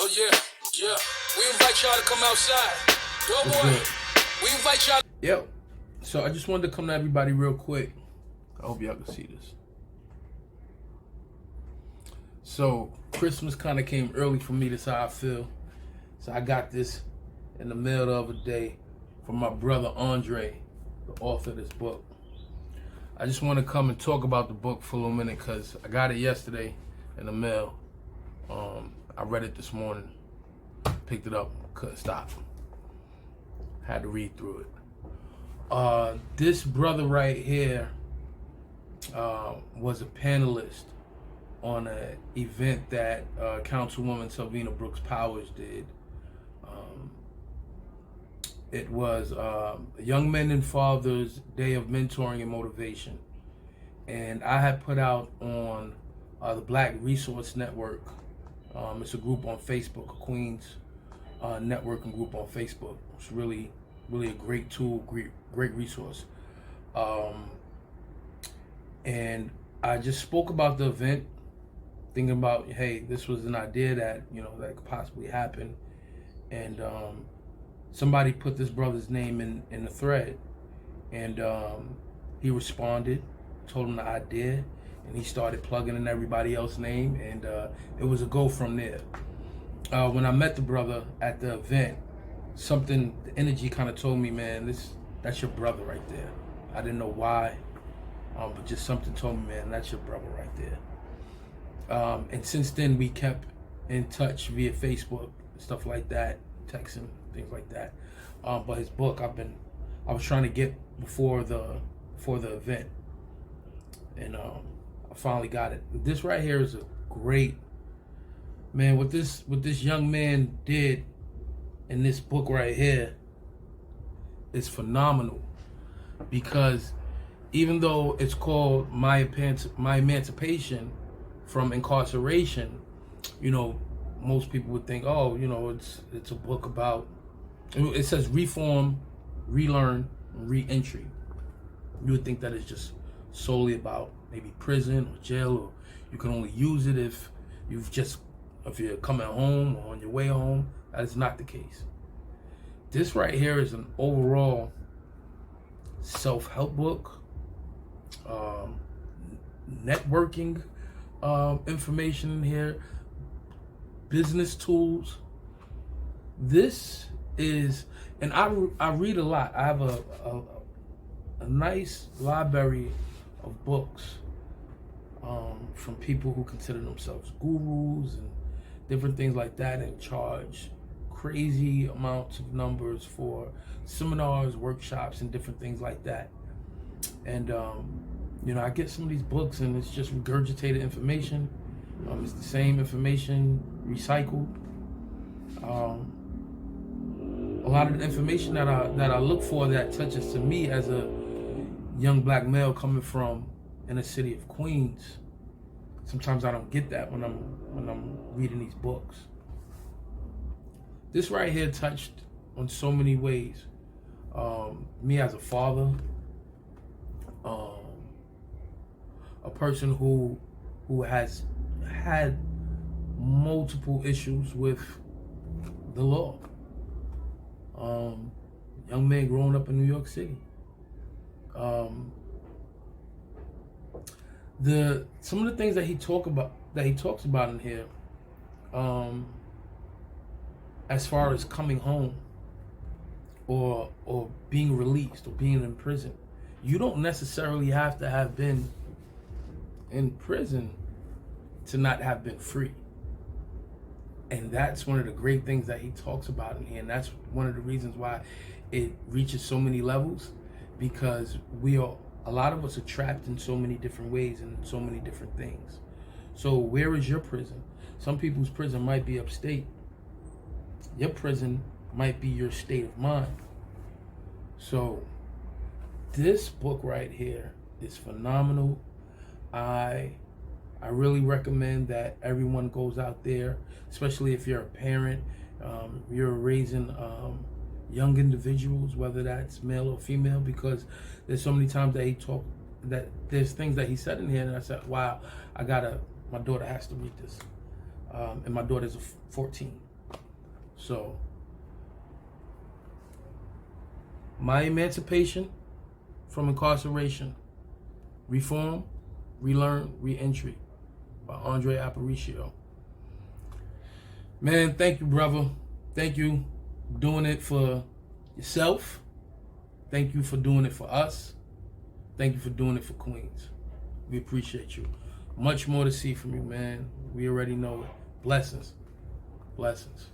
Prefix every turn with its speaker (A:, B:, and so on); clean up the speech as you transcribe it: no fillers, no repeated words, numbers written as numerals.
A: Oh yeah, yeah. We invite y'all to come outside. Yo, boy. We invite y'all.
B: Yo, so I just wanted to come to everybody real quick. I hope y'all can see this. So Christmas kind of came early for me. That's how I feel. So I got this in the mail the other day from my brother Andre, the author of this book. I just want to come and talk about the book for a little minute because I got it yesterday in the mail. I read it this morning, picked it up, couldn't stop. Had to read through it. This brother right here was a panelist on an event that Councilwoman Selvina Brooks Powers did. It was Young Men and Fathers Day of Mentoring and Motivation. And I had put out on the Black Resource Network. It's a group on Facebook, a Queens networking group on Facebook. It's really a great tool, great resource. And I just spoke about the event, thinking about, hey, this was an idea that, that could possibly happen. And somebody put this brother's name in the thread, and he responded, told him the idea, and he started plugging in everybody else's name, and it was a go from there. When I met the brother at the event, the energy kind of told me, man, that's your brother right there. I didn't know why, but just something told me, man, that's your brother right there. And since then, we kept in touch via Facebook, stuff like that, texting, things like that. But his book, I was trying to get before the event, and I finally got it. This right here is a great, man. What this young man did in this book right here is phenomenal, because even though it's called My Emancipation from Incarceration, most people would think, oh, it's a book about, it says reform, relearn, and re-entry. You would think that it's just solely about maybe prison or jail, or you can only use it if you're coming home or on your way home. That is not the case. This right here is an overall self-help book, networking information in here, business tools. This is, and I read a lot. I have a nice library of books from people who consider themselves gurus and different things like that, and charge crazy amounts of numbers for seminars, workshops, and different things like that. And I get some of these books and it's just regurgitated information. It's the same information recycled. A lot of the information that I look for that touches to me as a young black male coming from inner city of Queens, sometimes I don't get that when I'm reading these books. This right here touched on so many ways. Me as a father, a person who has had multiple issues with the law. Young man growing up in New York City. Some of the things that he talks about in here, as far as coming home or being released or being in prison, you don't necessarily have to have been in prison to not have been free. And that's one of the great things that he talks about in here, and that's one of the reasons why it reaches so many levels, because a lot of us are trapped in so many different ways and so many different things. So where is your prison? Some people's prison might be upstate. Your prison might be your state of mind. So this book right here is phenomenal. I really recommend that everyone goes out there, especially if you're a parent, you're raising young individuals, whether that's male or female, because there's so many times that there's things that he said in here, and I said, wow, my daughter has to read this. And my daughter's 14. So, my emancipation from incarceration, reform, relearn, re-entry by Andre Apparicio. Man, thank you, brother. Thank you for doing it for yourself. Thank you for doing it for us. Thank you for doing it for Queens. We appreciate you. Much more to see from you, man. We already know it. Blessings. Blessings.